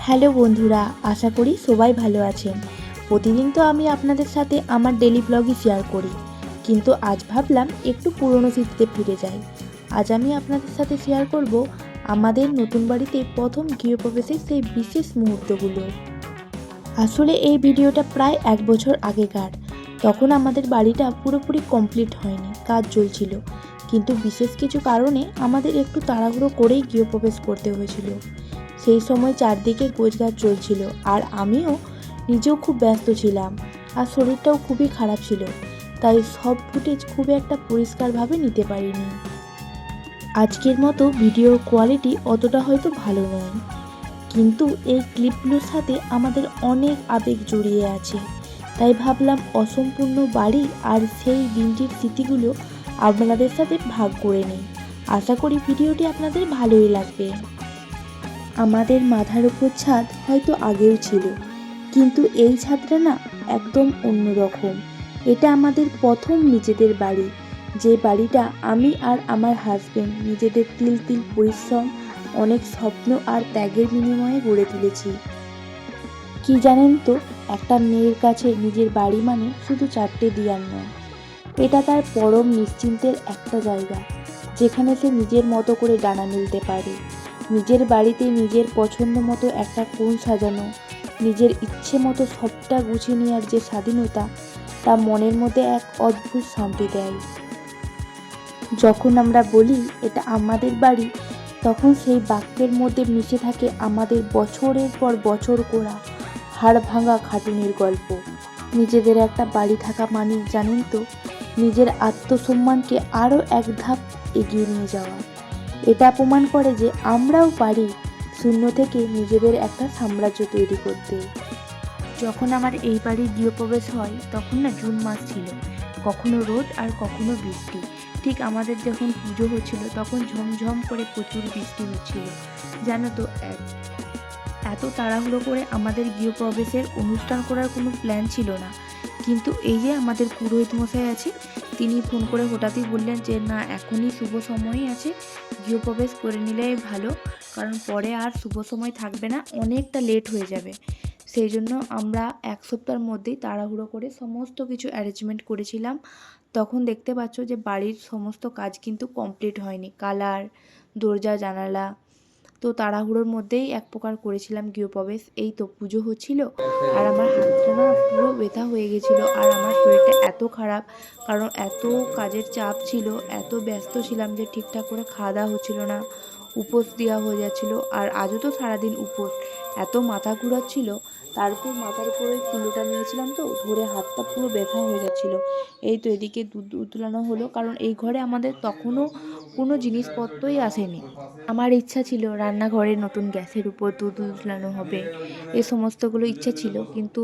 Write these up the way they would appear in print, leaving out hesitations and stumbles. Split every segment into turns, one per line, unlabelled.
Hello বন্ধুরা, আশা করি সবাই ভালো আছেন। প্রতিদিন তো আমি আপনাদের সাথে আমার ডেলি ব্লগই শেয়ার করি, কিন্তু আজ ভাবলাম একটু পুরনো স্মৃতিতে ফিরে যাই। আজ আমি আপনাদের সাথে শেয়ার করব আমাদের নতুন বাড়িতে প্রথম গৃহপ্রবেশের সেই বিশেষ মুহূর্তগুলো। আসলে এই ভিডিওটা প্রায় 1 বছর আগেকার। তখন আমাদের বাড়িটা পুরোপুরি কমপ্লিট হয়নি, কাজ চলছিল, কিন্তু বিশেষ কিছু কারণে আমাদের একটু তাড়াহুড়ো করেই গৃহপ্রবেশ করতে হয়েছিল। সেই সময় চারদিকে গোছগাছ চলছিল, আর আমিও নিজেও খুব ব্যস্ত ছিলাম, আর শরীরটাও খুবই খারাপ ছিল, তাই সব ফুটেজ খুব একটা পরিষ্কারভাবে নিতে পারিনি। আজকের মতো ভিডিওর কোয়ালিটি অতটা হয়তো ভালো নয়, কিন্তু এই ক্লিপগুলোর সাথে আমাদের অনেক আবেগ জড়িয়ে আছে, তাই ভাবলাম অসম্পূর্ণ বাড়ি আর সেই দিনটির স্মৃতিগুলো আপনাদের সাথে ভাগ করে নিই। আশা করি ভিডিওটি আপনাদের ভালোই লাগবে। আমাদের মাথার উপর ছাদ হয়তো আগেও ছিল, কিন্তু এই ছাদটা না একদম অন্যরকম। এটা আমাদের প্রথম নিজেদের বাড়ি, যে বাড়িটা আমি আর আমার হাজবেন্ড নিজেদের তিল তিল পরিশ্রম, অনেক স্বপ্ন আর ত্যাগের বিনিময়ে গড়ে তুলেছি। কি জানেন তো, একটা মেয়ের কাছে নিজের বাড়ি মানে শুধু 4টে দেয়াল নয়, এটা তার পরম নিশ্চিন্তের একটা জায়গা, যেখানে সে নিজের মতো করে ডানা মেলতে পারে। নিজের বাড়িতে নিজের পছন্দ মতো একটা কোণ সাজানো, নিজের ইচ্ছে মতো সবটা গুছিয়ে নেওয়ার যে স্বাধীনতা, তা মনের মধ্যে এক অদ্ভুত শান্তি দেয়। যখন আমরা বলি এটা আমাদের বাড়ি, তখন সেই বাক্যের মধ্যে মিশে থাকে আমাদের বছরের পর বছর করা হাড় ভাঙা খাটুনির গল্প। নিজেদের একটা বাড়ি থাকা মানে জানেন তো, নিজের আত্মসম্মানকে আরও এক ধাপ এগিয়ে নিয়ে যাওয়া। এটা প্রমাণ করে যে আমরাও পারি শূন্য থেকে নিজেদের একটা সাম্রাজ্য তৈরি করতে। যখন আমার এই বাড়ির গৃহপ্রবেশ হয়, তখন না জুন মাস ছিল, কখনো রোদ আর কখনো বৃষ্টি। ঠিক আমাদের যখন পুজো হচ্ছিল তখন ঝমঝম করে প্রচুর বৃষ্টি হচ্ছিল। জানো তো, এত তাড়াহুড়ো করে আমাদের গৃহপ্রবেশের অনুষ্ঠান করার কোনো প্ল্যান ছিল না, কিন্তু এই যে আমাদের পুরোহিত মশাই আছে, তিনি ফোন করে হঠাৎই বললেন যে না, এখনই শুভ সময়ই আছে, গৃহপ্রবেশ করে নিলেই ভালো, কারণ পরে আর শুভ সময় থাকবে না, অনেকটা লেট হয়ে যাবে। সেই জন্য আমরা 1 সপ্তাহের মধ্যেই তাড়াহুড়ো করে সমস্ত কিছু অ্যারেঞ্জমেন্ট করেছিলাম। তখন দেখতে পাচ্ছ যে বাড়ির সমস্ত কাজ কিন্তু কমপ্লিট হয়নি, কালার, দরজা, জানালা, তো তাড়াহুড়োর মধ্যেই এক প্রকার করেছিলাম গৃহপ্রবেশ। এই তো পুজো হচ্ছিল, আর আমার হাতটা না পুরো ব্যথা হয়ে গেছিলো, আর আমার শরীরটা এত খারাপ, কারণ এত কাজের চাপ ছিল, এত ব্যস্ত ছিলাম যে ঠিকঠাক করে খাওয়া দাওয়া হচ্ছিল না, উপোস দেওয়া হয়ে যাচ্ছিলো, আর আজও তো সারাদিন উপোস। এত মাথা ঘুরাচ্ছিল, তারপর মাথার উপরে ওই কুলোটা নিয়েছিলাম, তো ধরে হাতটা পুরো ব্যথা হয়ে যাচ্ছিলো। এই তো এদিকে দুধ উতলানো হলো, কারণ এই ঘরে আমাদের তখনও কোনো জিনিসপত্রই আসেনি। আমার ইচ্ছা ছিল রান্নাঘরে নতুন গ্যাসের উপর দুধ উতলানো হবে, এই সমস্তগুলো ইচ্ছা ছিল, কিন্তু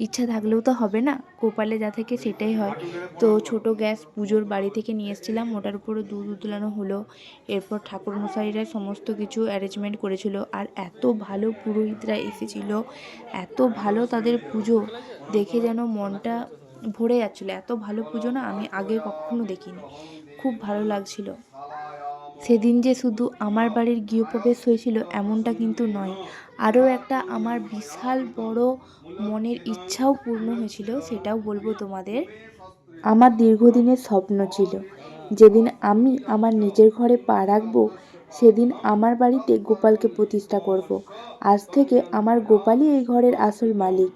ইচ্ছা থাকলেও তো হবে না, কপালে যা থেকে সেটাই হয়। তো ছোট গ্যাস পুজোর বাড়ি থেকে নিয়ে এসেছিলাম, ওটার উপরে দুধ উতলানো হলো। এরপর ঠাকুরমশাইরা সমস্ত কিছু অ্যারেঞ্জমেন্ট করেছিল, আর এত ভালো পুরোহিতরা এসেছিল, এত ভালো তাদের পুজো দেখে যেন মনটা ভরে যাচ্ছিলো। এত ভালো পুজো না আমি আগে কখনো দেখিনি, খুব ভালো লাগছিল। সেদিন যে শুধু আমার বাড়ির গৃহপ্রবেশ হয়েছিল এমনটা কিন্তু নয়, আরও একটা আমার বিশাল বড় মনের ইচ্ছাও পূর্ণ হয়েছিল, সেটাও বলবো তোমাদের। আমার দীর্ঘদিনের স্বপ্ন ছিল, যেদিন আমি আমার নিজের ঘরে পা রাখবো, সেদিন আমার বাড়িতে গোপালকে প্রতিষ্ঠা করব। আজ থেকে আমার গোপালই এই ঘরের আসল মালিক।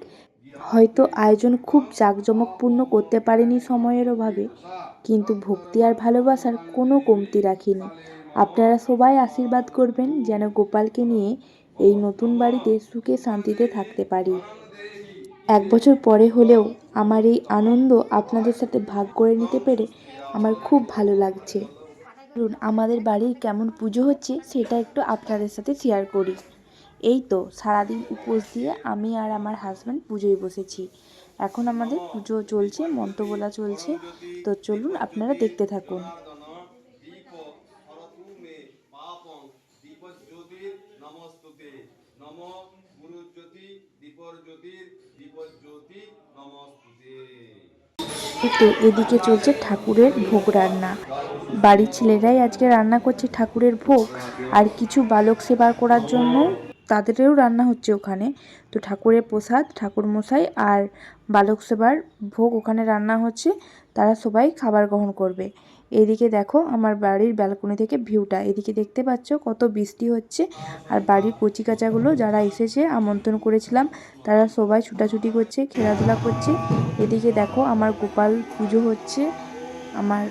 হয়তো আয়োজন খুব জাঁকজমকপূর্ণ করতে পারিনি সময়ের অভাবে, কিন্তু ভক্তি আর ভালোবাসার কোনো কমতি রাখিনি। আপনারা সবাই আশীর্বাদ করবেন যেন গোপালকে নিয়ে এই নতুন বাড়িতে সুখে শান্তিতে থাকতে পারি। 1 বছর পরে হলেও আমার এই আনন্দ আপনাদের সাথে ভাগ করে নিতে পেরে আমার খুব ভালো লাগছে। ধরুন আমাদের বাড়ির কেমন পুজো হচ্ছে সেটা একটু আপনাদের সাথে শেয়ার করি। এই তো সারাদিন উপোস দিয়ে আমি আর আমার হাজব্যান্ড পুজোয় বসেছি। এখন আমাদের পুজো চলছে, মন্ত্র বলা চলছে, তো চলুন আপনারা দেখতে থাকুন। তো এদিকে চলছে ঠাকুরের ভোগ রান্না, বাড়ির ছেলেরাই আজকে রান্না করছে ঠাকুরের ভোগ, আর কিছু বালক সেবা করার জন্য তাদেরও রান্না হচ্ছে ওখানে। তো ঠাকুরের প্রসাদ, ঠাকুর মশাই আর বালক সেবার ভোগ ওখানে রান্না হচ্ছে, তারা সবাই খাবার গ্রহণ করবে। এদিকে দেখো আমার বাড়ির ব্যালকনি থেকে ভিউটা, এদিকে দেখতে পাচ্ছ কত বৃষ্টি হচ্ছে, আর বাড়ির কচিকাচাগুলো যারা এসেছে আমন্ত্রণ করেছিলাম তারা সবাই ছুটাছুটি করছে, খেলাধুলা করছে। এদিকে দেখো আমার গোপাল পুজো হচ্ছে, আমার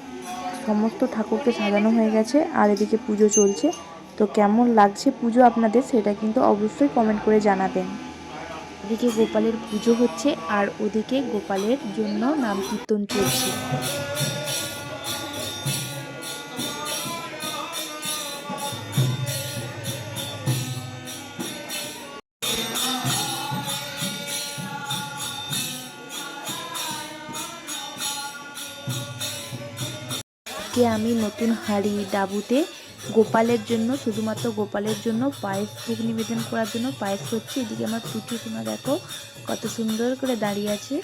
সমস্ত ঠাকুরকে সাজানো হয়ে গেছে, আর এদিকে পুজো চলছে। তো কেমন লাগছে পুজো আপনাদের সেটা কিন্তু অবশ্যই কমেন্ট করে জানাবেন। এদিকে গোপালের পুজো হচ্ছে আর ওদিকে গোপালের জন্য নাম কীর্তন চলছে। আমি নতুন হাঁড়ি ডাবুতে গোপালের জন্য, শুধুমাত্র গোপালের জন্য পায়েস ভোগ নিবেদন করার জন্য পায়েস করছি। এদিকে আমার পুচু সোনা দেখো কত সুন্দর করে দাঁড়িয়ে আছে।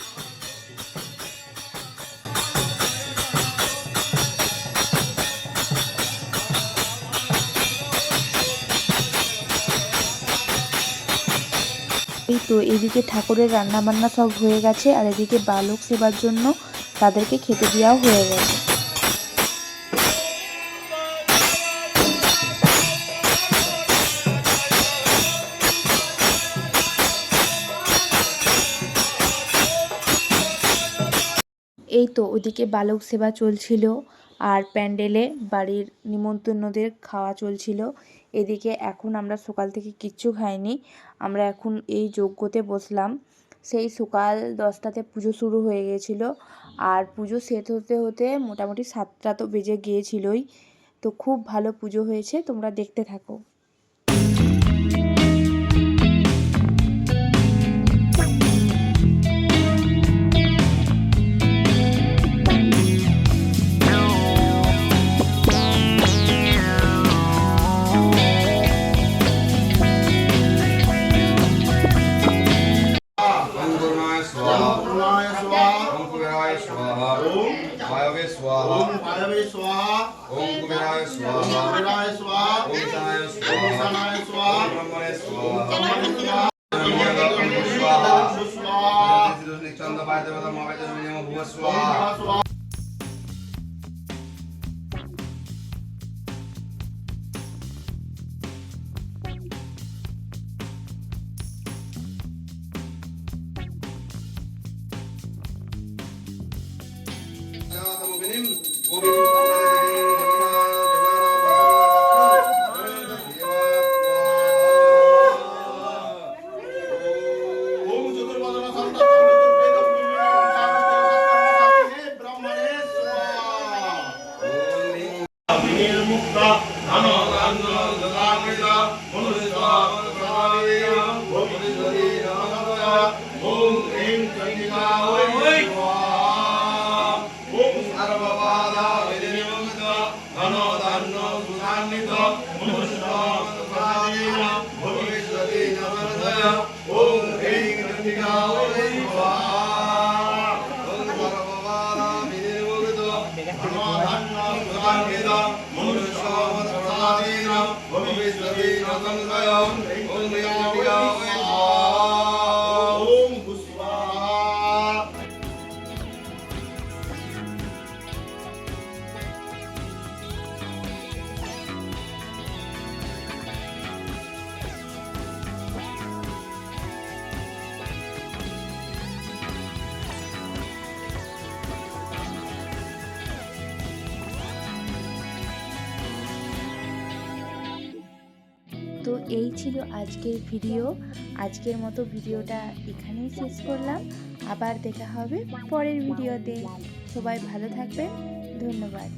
এই তো এদিকে ঠাকুরের রান্না বান্না সব হয়ে গেছে, আর এদিকে বালক সেবার জন্য তাদেরকে খেতে দেওয়াও হয়ে গেছে। এই তো ওদিকে বালক সেবা চলছিল, আর প্যান্ডেলে বাড়ির নিমন্ত্রণদের খাওয়া চলছিল। এদিকে এখন আমরা সকাল থেকে কিচ্ছু খাইনি, আমরা এখন এই যজ্ঞতে বসলাম। সেই সকাল 10টাতে পুজো শুরু হয়ে গিয়েছিল, আর পুজো শেষ হতে হতে মোটামুটি 7টা তো বেজে গিয়েছিলই। তো খুব ভালো পুজো হয়েছে, তোমরা দেখতে থাকো।
वायवे स्वाहा ओम कुबेराय स्वाहा ओम ईशानाय स्वाहा ओम ब्रह्मणे स्वाहा चंद्र पायते महावेद भूव स्वाहा। তো এই ছিল আজকের ভিডিও। আজকের মতো ভিডিওটা এখানেই শেষ করলাম, আবার দেখা হবে পরের ভিডিওতে। সবাই ভালো থাকবেন, ধন্যবাদ।